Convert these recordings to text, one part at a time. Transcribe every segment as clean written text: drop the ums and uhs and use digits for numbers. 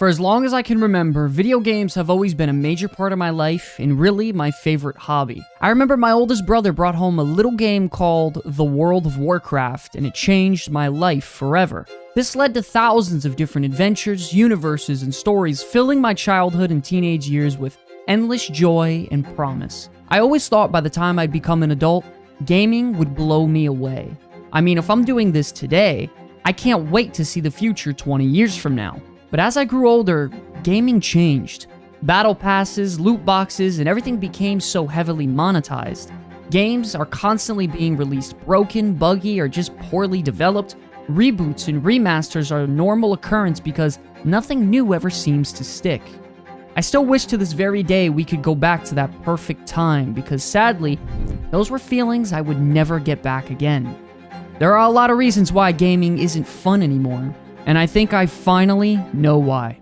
For as long as I can remember, video games have always been a major part of my life and really my favorite hobby. I remember my oldest brother brought home a little game called The World of Warcraft, and it changed my life forever. This led to thousands of different adventures, universes, and stories, filling my childhood and teenage years with endless joy and promise. I always thought by the time I'd become an adult, gaming would blow me away. I mean, if I'm doing this today, I can't wait to see the future 20 years from now. But as I grew older, gaming changed. Battle passes, loot boxes, and everything became so heavily monetized. Games are constantly being released broken, buggy, or just poorly developed. Reboots and remasters are a normal occurrence because nothing new ever seems to stick. I still wish to this very day we could go back to that perfect time because sadly, those were feelings I would never get back again. There are a lot of reasons why gaming isn't fun anymore, and I think I finally know why.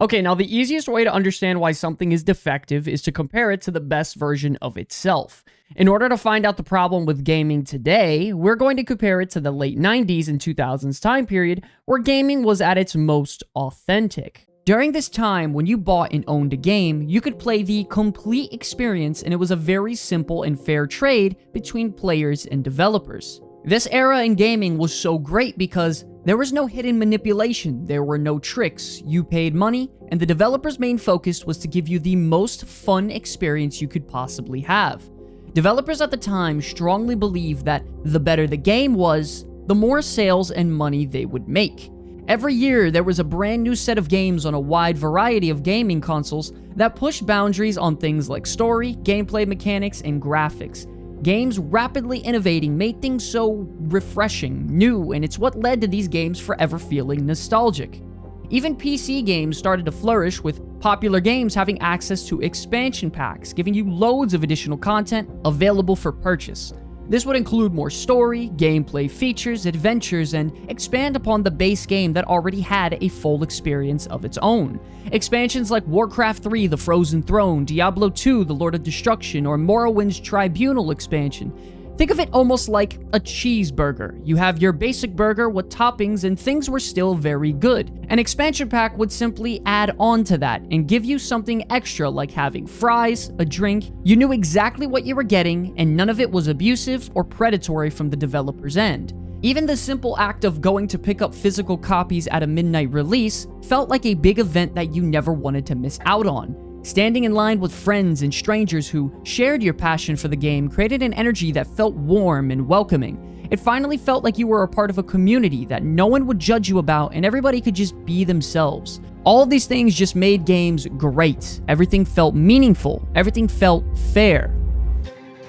Okay, now the easiest way to understand why something is defective is to compare it to the best version of itself. In order to find out the problem with gaming today, we're going to compare it to the late 90s and 2000s time period where gaming was at its most authentic. During this time, when you bought and owned a game, you could play the complete experience and it was a very simple and fair trade between players and developers. This era in gaming was so great because there was no hidden manipulation, there were no tricks, you paid money, and the developer's main focus was to give you the most fun experience you could possibly have. Developers at the time strongly believed that the better the game was, the more sales and money they would make. Every year, there was a brand new set of games on a wide variety of gaming consoles that pushed boundaries on things like story, gameplay mechanics, and graphics. Games rapidly innovating made things so refreshing, new, and it's what led to these games forever feeling nostalgic. Even PC games started to flourish, with popular games having access to expansion packs, giving you loads of additional content available for purchase. This would include more story, gameplay features, adventures, and expand upon the base game that already had a full experience of its own. Expansions like Warcraft 3: The Frozen Throne, Diablo 2: The Lord of Destruction, or Morrowind's Tribunal expansion. Think of it almost like a cheeseburger. You have your basic burger with toppings and things were still very good. An expansion pack would simply add on to that and give you something extra like having fries, a drink. You knew exactly what you were getting and none of it was abusive or predatory from the developer's end. Even the simple act of going to pick up physical copies at a midnight release felt like a big event that you never wanted to miss out on. Standing in line with friends and strangers who shared your passion for the game created an energy that felt warm and welcoming. It finally felt like you were a part of a community that no one would judge you about and everybody could just be themselves. All of these things just made games great. Everything felt meaningful. Everything felt fair.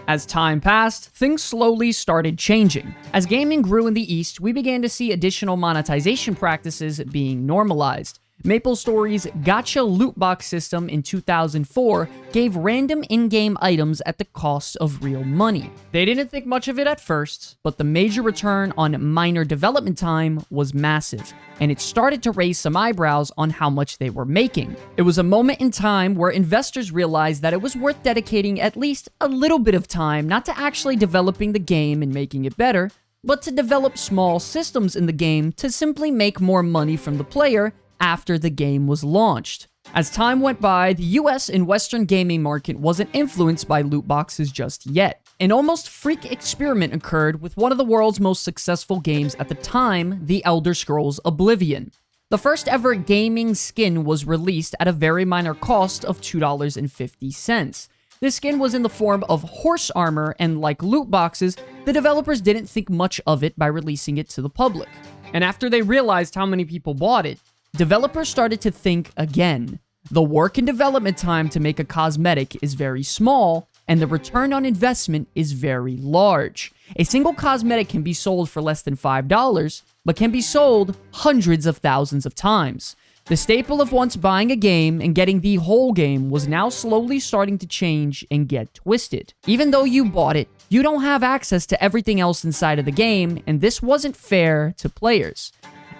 As time passed, things slowly started changing. As gaming grew in the East, we began to see additional monetization practices being normalized. MapleStory's gacha loot box system in 2004 gave random in-game items at the cost of real money. They didn't think much of it at first, but the major return on minor development time was massive, and it started to raise some eyebrows on how much they were making. It was a moment in time where investors realized that it was worth dedicating at least a little bit of time not to actually developing the game and making it better, but to develop small systems in the game to simply make more money from the player after the game was launched. As time went by, the US and Western gaming market wasn't influenced by loot boxes just yet. An almost freak experiment occurred with one of the world's most successful games at the time, The Elder Scrolls Oblivion. The first ever gaming skin was released at a very minor cost of $2.50. This skin was in the form of horse armor, and like loot boxes, the developers didn't think much of it by releasing it to the public. And after they realized how many people bought it, developers started to think again. The work and development time to make a cosmetic is very small, and the return on investment is very large. A single cosmetic can be sold for less than $5, but can be sold hundreds of thousands of times. The staple of once buying a game and getting the whole game was now slowly starting to change and get twisted. Even though you bought it, you don't have access to everything else inside of the game, and this wasn't fair to players.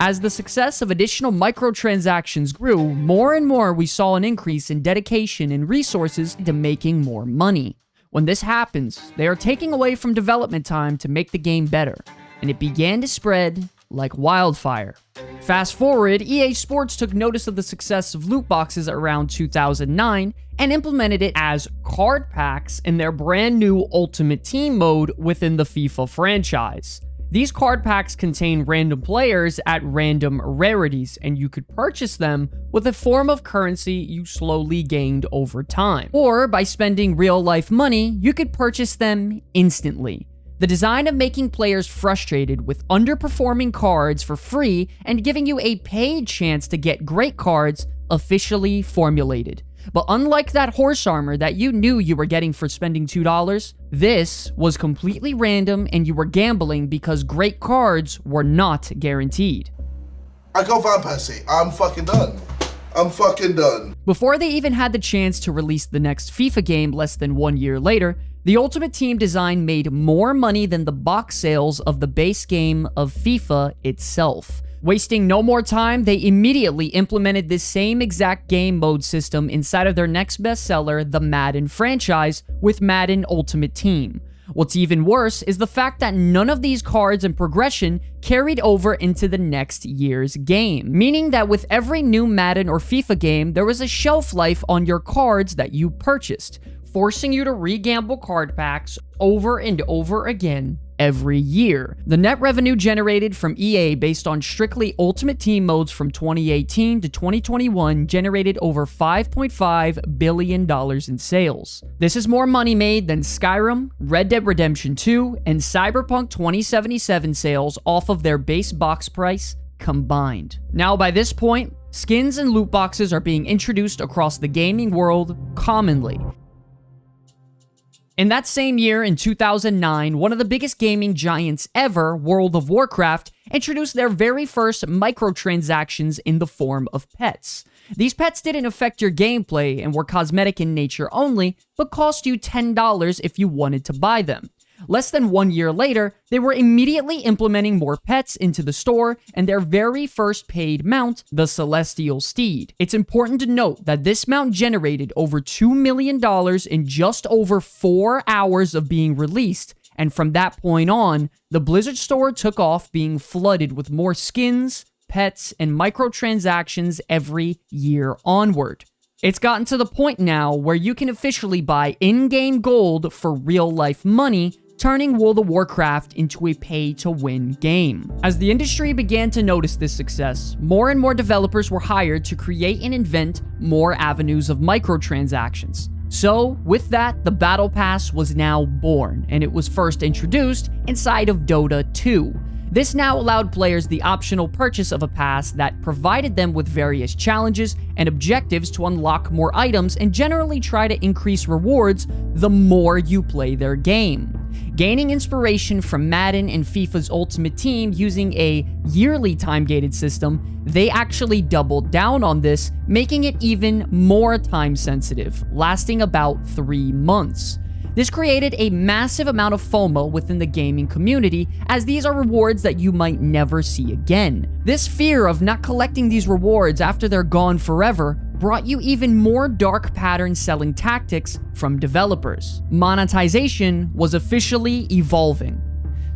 As the success of additional microtransactions grew, more and more we saw an increase in dedication and resources to making more money. When this happens, they are taking away from development time to make the game better, and it began to spread like wildfire. Fast forward, EA Sports took notice of the success of loot boxes around 2009 and implemented it as card packs in their brand new Ultimate Team mode within the FIFA franchise. These card packs contain random players at random rarities, and you could purchase them with a form of currency you slowly gained over time. Or by spending real-life money, you could purchase them instantly. The design of making players frustrated with underperforming cards for free and giving you a paid chance to get great cards officially formulated. But unlike that horse armor that you knew you were getting for spending $2, this was completely random and you were gambling because great cards were not guaranteed. I go Van Persie. I'm fucking done. I'm fucking done. Before they even had the chance to release the next FIFA game less than 1 year later, the Ultimate Team design made more money than the box sales of the base game of FIFA itself. Wasting no more time, they immediately implemented this same exact game mode system inside of their next bestseller, the Madden franchise, with Madden Ultimate Team. What's even worse is the fact that none of these cards and progression carried over into the next year's game, meaning that with every new Madden or FIFA game, there was a shelf life on your cards that you purchased, forcing you to re-gamble card packs over and over again every year. The net revenue generated from EA based on strictly Ultimate Team modes from 2018 to 2021 generated over $5.5 billion in sales. This is more money made than Skyrim, Red Dead Redemption 2, and Cyberpunk 2077 sales off of their base box price combined. Now, by this point, skins and loot boxes are being introduced across the gaming world commonly. In that same year, in 2009, one of the biggest gaming giants ever, World of Warcraft, introduced their very first microtransactions in the form of pets. These pets didn't affect your gameplay and were cosmetic in nature only, but cost you $10 if you wanted to buy them. Less than 1 year later, they were immediately implementing more pets into the store and their very first paid mount, the Celestial Steed. It's important to note that this mount generated over $2 million in just over 4 hours of being released, and from that point on, the Blizzard store took off, being flooded with more skins, pets, and microtransactions every year onward. It's gotten to the point now where you can officially buy in-game gold for real-life money, turning World of Warcraft into a pay-to-win game. As the industry began to notice this success, more and more developers were hired to create and invent more avenues of microtransactions. So, with that, the Battle Pass was now born, and it was first introduced inside of Dota 2. This now allowed players the optional purchase of a pass that provided them with various challenges and objectives to unlock more items and generally try to increase rewards the more you play their game. Gaining inspiration from Madden and FIFA's Ultimate Team using a yearly time-gated system, they actually doubled down on this, making it even more time-sensitive, lasting about 3 months. This created a massive amount of FOMO within the gaming community, as these are rewards that you might never see again. This fear of not collecting these rewards after they're gone forever brought you even more dark pattern selling tactics from developers. Monetization was officially evolving.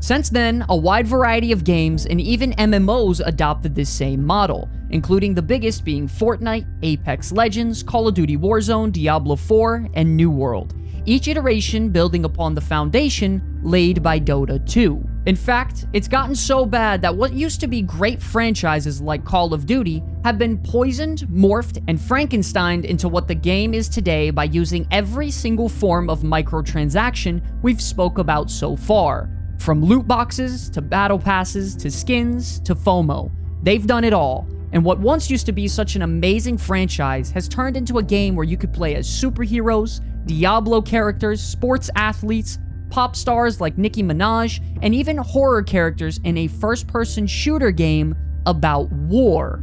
Since then, a wide variety of games and even MMOs adopted this same model, including the biggest being Fortnite, Apex Legends, Call of Duty Warzone, Diablo 4, and New World, each iteration building upon the foundation laid by Dota 2. In fact, it's gotten so bad that what used to be great franchises like Call of Duty have been poisoned, morphed, and Frankensteined into what the game is today by using every single form of microtransaction we've spoke about so far. From loot boxes, to battle passes, to skins, to FOMO. They've done it all. And what once used to be such an amazing franchise has turned into a game where you could play as superheroes, Diablo characters, sports athletes, pop stars like Nicki Minaj, and even horror characters in a first-person shooter game about war.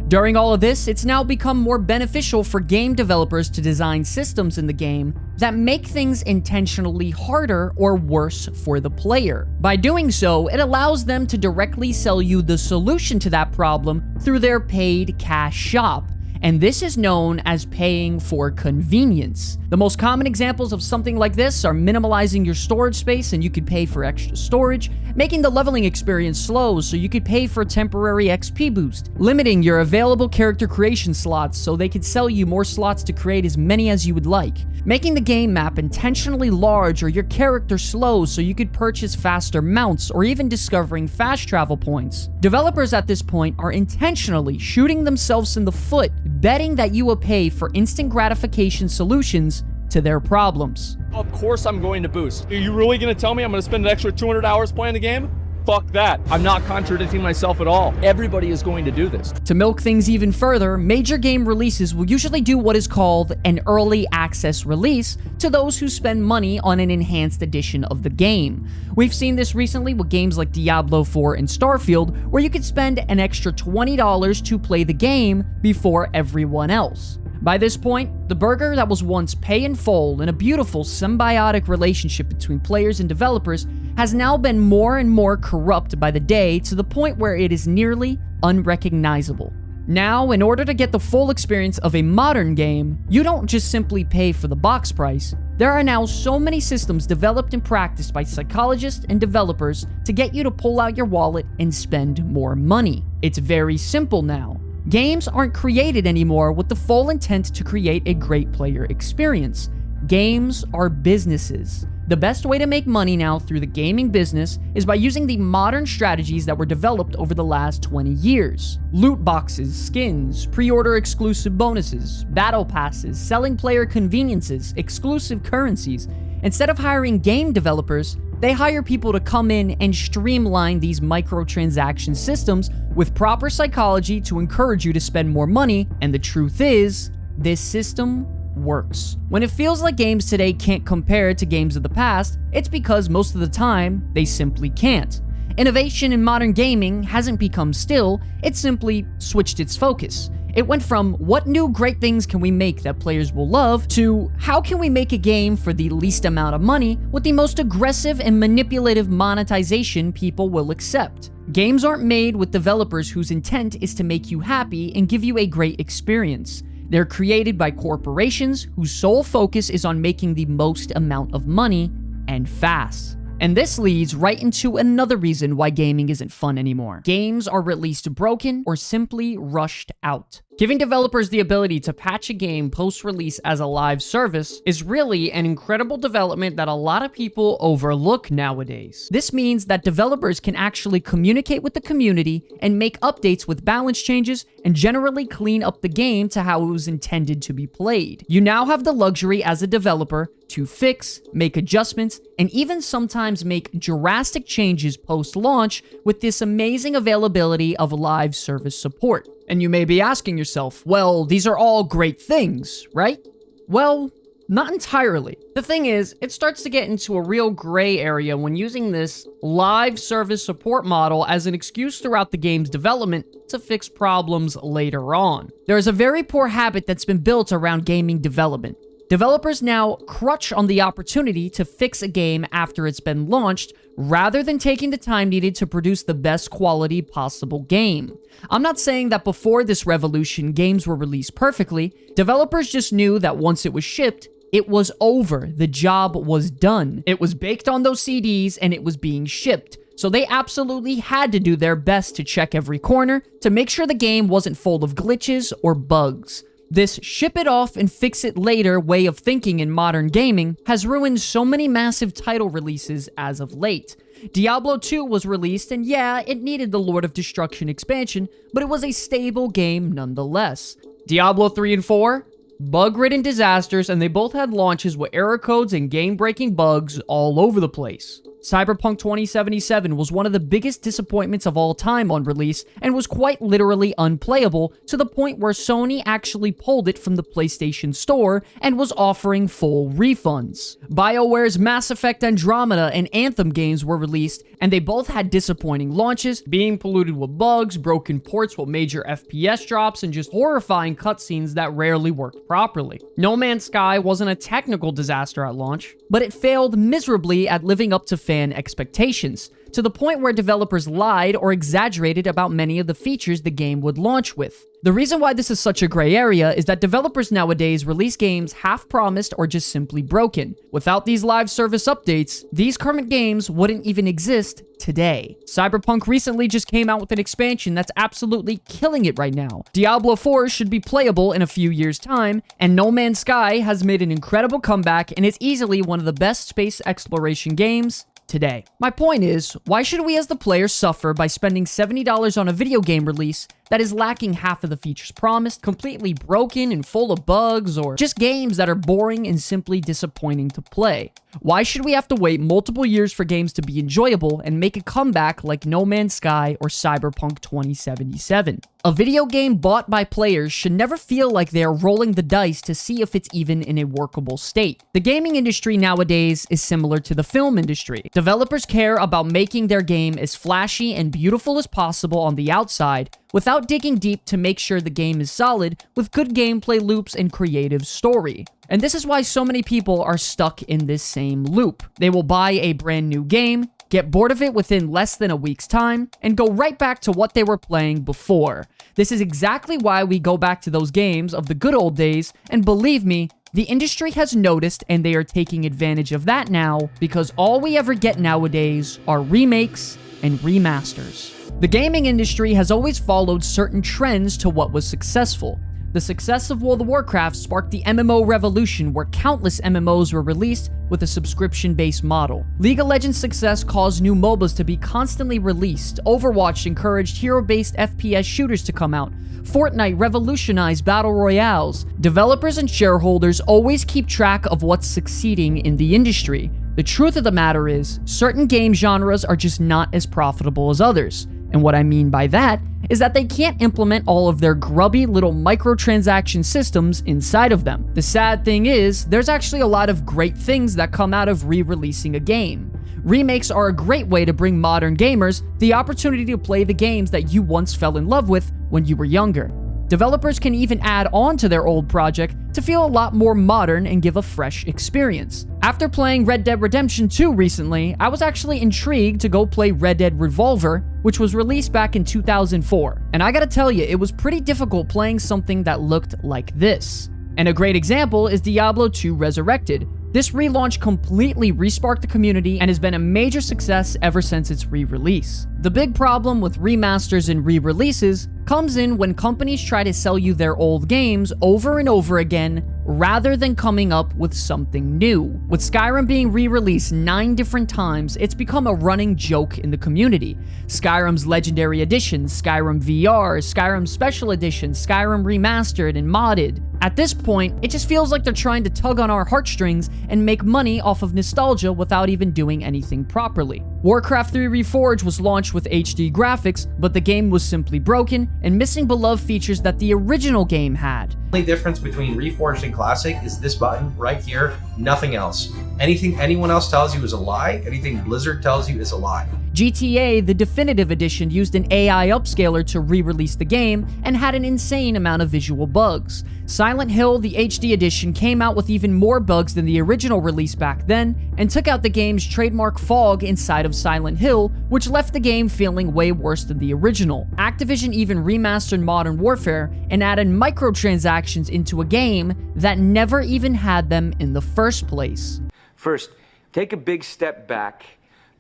During all of this, it's now become more beneficial for game developers to design systems in the game that make things intentionally harder or worse for the player. By doing so, it allows them to directly sell you the solution to that problem through their paid cash shop. and this is known as paying for convenience. The most common examples of something like this are minimalizing your storage space and you could pay for extra storage, making the leveling experience slow so you could pay for temporary XP boost, limiting your available character creation slots so they could sell you more slots to create as many as you would like, making the game map intentionally large or your character slow so you could purchase faster mounts, or even discovering fast travel points. Developers at this point are intentionally shooting themselves in the foot, betting that you will pay for instant gratification solutions to their problems. Of course I'm going to boost. Are you really going to tell me I'm going to spend an extra 200 hours playing the game? Fuck that. I'm not contradicting myself at all. Everybody is going to do this. To milk things even further, major game releases will usually do what is called an early access release to those who spend money on an enhanced edition of the game. We've seen this recently with games like Diablo 4 and Starfield, where you could spend an extra $20 to play the game before everyone else. By this point, the burger that was once pay in full and a beautiful symbiotic relationship between players and developers has now been more and more corrupt by the day, to the point where it is nearly unrecognizable. Now, in order to get the full experience of a modern game, you don't just simply pay for the box price. There are now so many systems developed and practiced by psychologists and developers to get you to pull out your wallet and spend more money. It's very simple now. Games aren't created anymore with the full intent to create a great player experience. Games are businesses. The best way to make money now through the gaming business is by using the modern strategies that were developed over the last 20 years. Loot boxes, skins, pre-order exclusive bonuses, battle passes, selling player conveniences, exclusive currencies. Instead of hiring game developers, they hire people to come in and streamline these microtransaction systems with proper psychology to encourage you to spend more money, and the truth is, this system works. When it feels like games today can't compare to games of the past, it's because most of the time, they simply can't. Innovation in modern gaming hasn't become still, it's simply switched its focus. It went from what new great things can we make that players will love to how can we make a game for the least amount of money with the most aggressive and manipulative monetization people will accept. Games aren't made with developers whose intent is to make you happy and give you a great experience. They're created by corporations whose sole focus is on making the most amount of money, and fast. And this leads right into another reason why gaming isn't fun anymore. Games are released broken or simply rushed out. Giving developers the ability to patch a game post-release as a live service is really an incredible development that a lot of people overlook nowadays. This means that developers can actually communicate with the community and make updates with balance changes and generally clean up the game to how it was intended to be played. You now have the luxury as a developer to fix, make adjustments, and even sometimes make drastic changes post-launch with this amazing availability of live service support. And you may be asking yourself, well, these are all great things, right? Well, not entirely. The thing is, it starts to get into a real gray area when using this live service support model as an excuse throughout the game's development to fix problems later on. There is a very poor habit that's been built around gaming development. Developers now crutch on the opportunity to fix a game after it's been launched, rather than taking the time needed to produce the best quality possible game. I'm not saying that before this revolution, games were released perfectly. Developers just knew that once it was shipped, it was over. The job was done. It was baked on those CDs and it was being shipped. So they absolutely had to do their best to check every corner to make sure the game wasn't full of glitches or bugs. This ship it off and fix it later way of thinking in modern gaming has ruined so many massive title releases as of late. Diablo 2 was released, and yeah, it needed the Lord of Destruction expansion, but it was a stable game nonetheless. Diablo 3 and 4? Bug-ridden disasters, and they both had launches with error codes and game-breaking bugs all over the place. Cyberpunk 2077 was one of the biggest disappointments of all time on release and was quite literally unplayable to the point where Sony actually pulled it from the PlayStation Store and was offering full refunds. BioWare's Mass Effect Andromeda and Anthem games were released, and they both had disappointing launches, being polluted with bugs, broken ports with major FPS drops, and just horrifying cutscenes that rarely worked properly. No Man's Sky wasn't a technical disaster at launch, but it failed miserably at living up to fan fan expectations, to the point where developers lied or exaggerated about many of the features the game would launch with. The reason why this is such a gray area is that developers nowadays release games half-promised or just simply broken. Without these live service updates, these current games wouldn't even exist today. Cyberpunk recently just came out with an expansion that's absolutely killing it right now. Diablo 4 should be playable in a few years' time, and No Man's Sky has made an incredible comeback and is easily one of the best space exploration games today. My point is, why should we as the player suffer by spending $70 on a video game release that is lacking half of the features promised, completely broken and full of bugs, or just games that are boring and simply disappointing to play? Why should we have to wait multiple years for games to be enjoyable and make a comeback like No Man's Sky or Cyberpunk 2077? A video game bought by players should never feel like they are rolling the dice to see if it's even in a workable state. The gaming industry nowadays is similar to the film industry. Developers care about making their game as flashy and beautiful as possible on the outside, without digging deep to make sure the game is solid with good gameplay loops and creative story. And this is why so many people are stuck in this same loop. They will buy a brand new game, get bored of it within less than a week's time, and go right back to what they were playing before. This is exactly why we go back to those games of the good old days, and believe me, the industry has noticed and they are taking advantage of that now, because all we ever get nowadays are remakes and remasters. The gaming industry has always followed certain trends to what was successful. The success of World of Warcraft sparked the MMO revolution, where countless MMOs were released with a subscription-based model. League of Legends' success caused new MOBAs to be constantly released. Overwatch encouraged hero-based FPS shooters to come out. Fortnite revolutionized battle royales. Developers and shareholders always keep track of what's succeeding in the industry. The truth of the matter is, certain game genres are just not as profitable as others. And what I mean by that is that they can't implement all of their grubby little microtransaction systems inside of them. The sad thing is, there's actually a lot of great things that come out of re-releasing a game. Remakes are a great way to bring modern gamers the opportunity to play the games that you once fell in love with when you were younger. Developers can even add on to their old project to feel a lot more modern and give a fresh experience. After playing Red Dead Redemption 2 recently, I was actually intrigued to go play Red Dead Revolver, which was released back in 2004. And I gotta tell you, it was pretty difficult playing something that looked like this. And a great example is Diablo 2 Resurrected. This relaunch completely resparked the community and has been a major success ever since its re-release. The big problem with remasters and re-releases comes in when companies try to sell you their old games over and over again rather than coming up with something new. With Skyrim being re-released 9 different times, it's become a running joke in the community. Skyrim's Legendary Edition, Skyrim VR, Skyrim Special Edition, Skyrim Remastered and Modded. At this point, it just feels like they're trying to tug on our heartstrings and make money off of nostalgia without even doing anything properly. Warcraft 3 Reforged was launched with HD graphics, but the game was simply broken and missing beloved features that the original game had. The only difference between Reforged and Classic is this button right here, nothing else. Anything anyone else tells you is a lie, anything Blizzard tells you is a lie. GTA, the Definitive Edition, used an AI upscaler to re-release the game and had an insane amount of visual bugs. Silent Hill, the HD edition, came out with even more bugs than the original release back then and took out the game's trademark fog inside of Silent Hill, which left the game feeling way worse than the original. Activision even remastered Modern Warfare and added microtransactions into a game that never even had them in the first place. First, take a big step back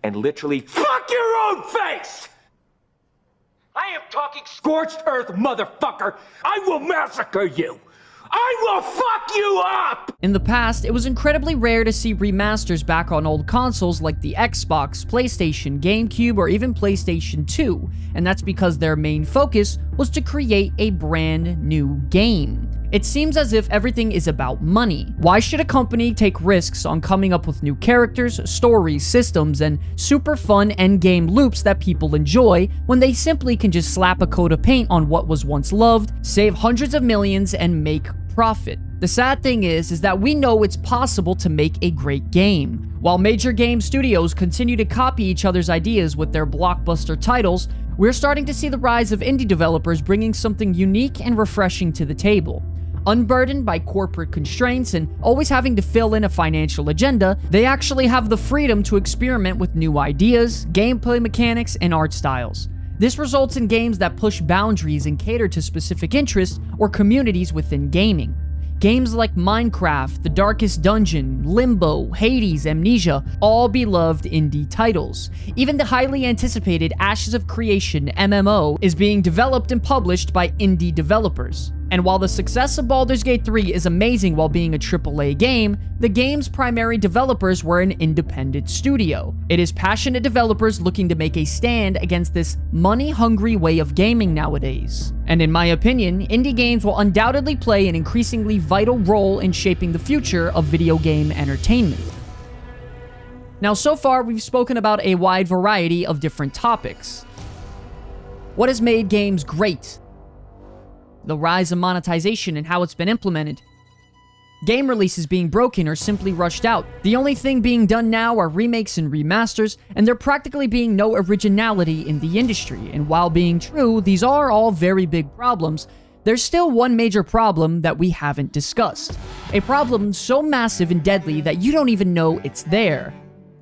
and literally fuck your own face! I am talking scorched earth, motherfucker! I will massacre you! I will fuck you up! In the past, it was incredibly rare to see remasters back on old consoles like the Xbox, PlayStation, GameCube, or even PlayStation 2, and that's because their main focus was to create a brand new game. It seems as if everything is about money. Why should a company take risks on coming up with new characters, stories, systems, and super fun endgame loops that people enjoy when they simply can just slap a coat of paint on what was once loved, save hundreds of millions, and make profit? The sad thing is that we know it's possible to make a great game. While major game studios continue to copy each other's ideas with their blockbuster titles, we're starting to see the rise of indie developers bringing something unique and refreshing to the table. Unburdened by corporate constraints and always having to fill in a financial agenda, they actually have the freedom to experiment with new ideas, gameplay mechanics, and art styles. This results in games that push boundaries and cater to specific interests or communities within gaming. Games like Minecraft, The Darkest Dungeon, Limbo, Hades, Amnesia, all beloved indie titles. Even the highly anticipated Ashes of Creation MMO is being developed and published by indie developers. And while the success of Baldur's Gate 3 is amazing while being a AAA game, the game's primary developers were an independent studio. It is passionate developers looking to make a stand against this money-hungry way of gaming nowadays. And in my opinion, indie games will undoubtedly play an increasingly vital role in shaping the future of video game entertainment. Now, so far, we've spoken about a wide variety of different topics. What has made games great? The rise of monetization and how it's been implemented. Game releases being broken or simply rushed out. The only thing being done now are remakes and remasters, and there practically being no originality in the industry. And while being true, these are all very big problems, there's still one major problem that we haven't discussed. A problem so massive and deadly that you don't even know it's there.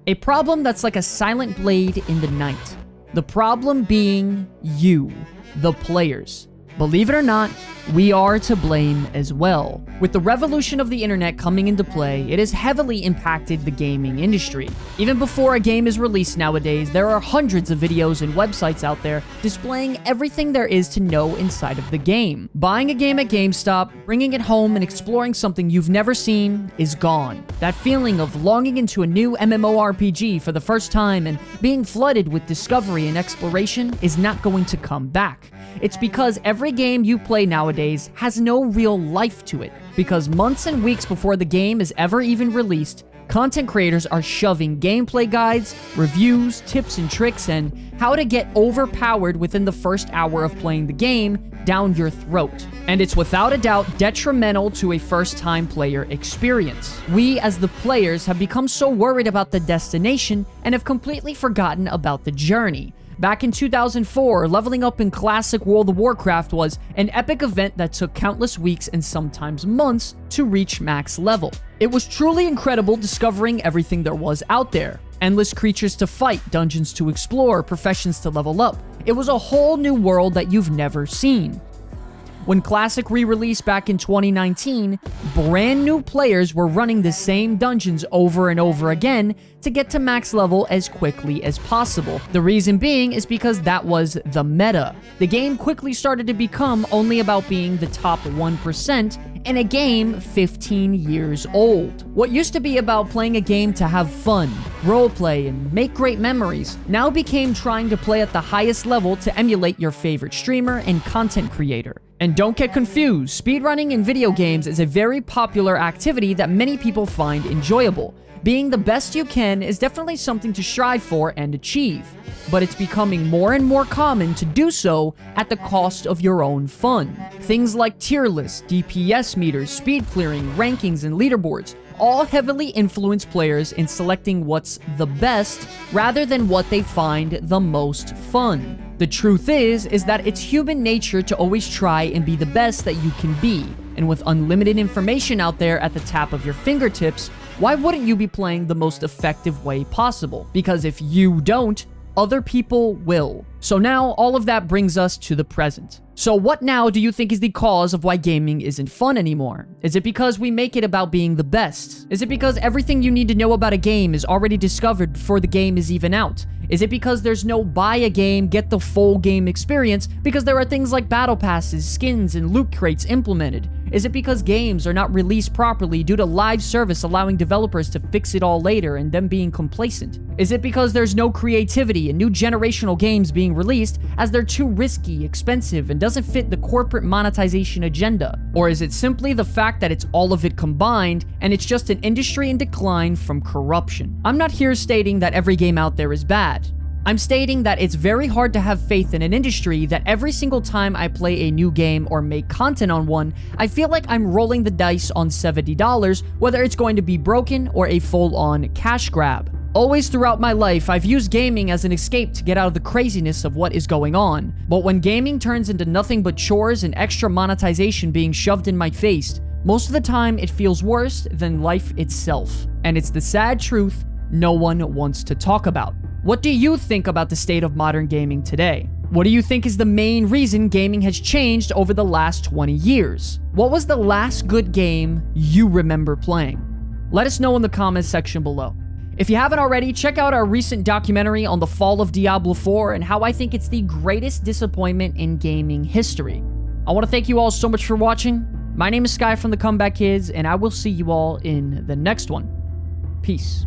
A problem that's like a silent blade in the night. The problem being you, the players. Believe it or not, we are to blame as well. With the revolution of the internet coming into play, it has heavily impacted the gaming industry. Even before a game is released nowadays, there are hundreds of videos and websites out there displaying everything there is to know inside of the game. Buying a game at GameStop, bringing it home, and exploring something you've never seen is gone. That feeling of longing into a new MMORPG for the first time and being flooded with discovery and exploration is not going to come back. It's because every game you play nowadays has no real life to it. Because months and weeks before the game is ever even released, content creators are shoving gameplay guides, reviews, tips and tricks, and how to get overpowered within the first hour of playing the game down your throat. And it's without a doubt detrimental to a first-time player experience. We, as the players, have become so worried about the destination and have completely forgotten about the journey. Back in 2004, leveling up in classic World of Warcraft was an epic event that took countless weeks and sometimes months to reach max level. It was truly incredible discovering everything there was out there. Endless creatures to fight, dungeons to explore, professions to level up. It was a whole new world that you've never seen. When Classic re-released back in 2019, brand new players were running the same dungeons over and over again to get to max level as quickly as possible. The reason being is because that was the meta. The game quickly started to become only about being the top 1% in a game 15 years old. What used to be about playing a game to have fun, roleplay, and make great memories, now became trying to play at the highest level to emulate your favorite streamer and content creator. And don't get confused, speedrunning in video games is a very popular activity that many people find enjoyable. Being the best you can is definitely something to strive for and achieve, but it's becoming more and more common to do so at the cost of your own fun. Things like tier lists, DPS meters, speed clearing, rankings, and leaderboards all heavily influence players in selecting what's the best rather than what they find the most fun. The truth is that it's human nature to always try and be the best that you can be. And with unlimited information out there at the tap of your fingertips, why wouldn't you be playing the most effective way possible? Because if you don't, other people will. So now all of that brings us to the present. So what now do you think is the cause of why gaming isn't fun anymore? Is it because we make it about being the best? Is it because everything you need to know about a game is already discovered before the game is even out? Is it because there's no buy a game, get the full game experience because there are things like battle passes, skins, and loot crates implemented? Is it because games are not released properly due to live service allowing developers to fix it all later and them being complacent? Is it because there's no creativity in new generational games being released as they're too risky, expensive, and doesn't fit the corporate monetization agenda? Or is it simply the fact that it's all of it combined and it's just an industry in decline from corruption? I'm not here stating that every game out there is bad. I'm stating that it's very hard to have faith in an industry that every single time I play a new game or make content on one, I feel like I'm rolling the dice on $70, whether it's going to be broken or a full-on cash grab. Always throughout my life, I've used gaming as an escape to get out of the craziness of what is going on. But when gaming turns into nothing but chores and extra monetization being shoved in my face, most of the time it feels worse than life itself. And it's the sad truth no one wants to talk about. What do you think about the state of modern gaming today? What do you think is the main reason gaming has changed over the last 20 years? What was the last good game you remember playing? Let us know in the comments section below. If you haven't already, check out our recent documentary on the fall of Diablo 4 and how I think it's the greatest disappointment in gaming history. I want to thank you all so much for watching. My name is Sky from the Comeback Kids, and I will see you all in the next one. Peace.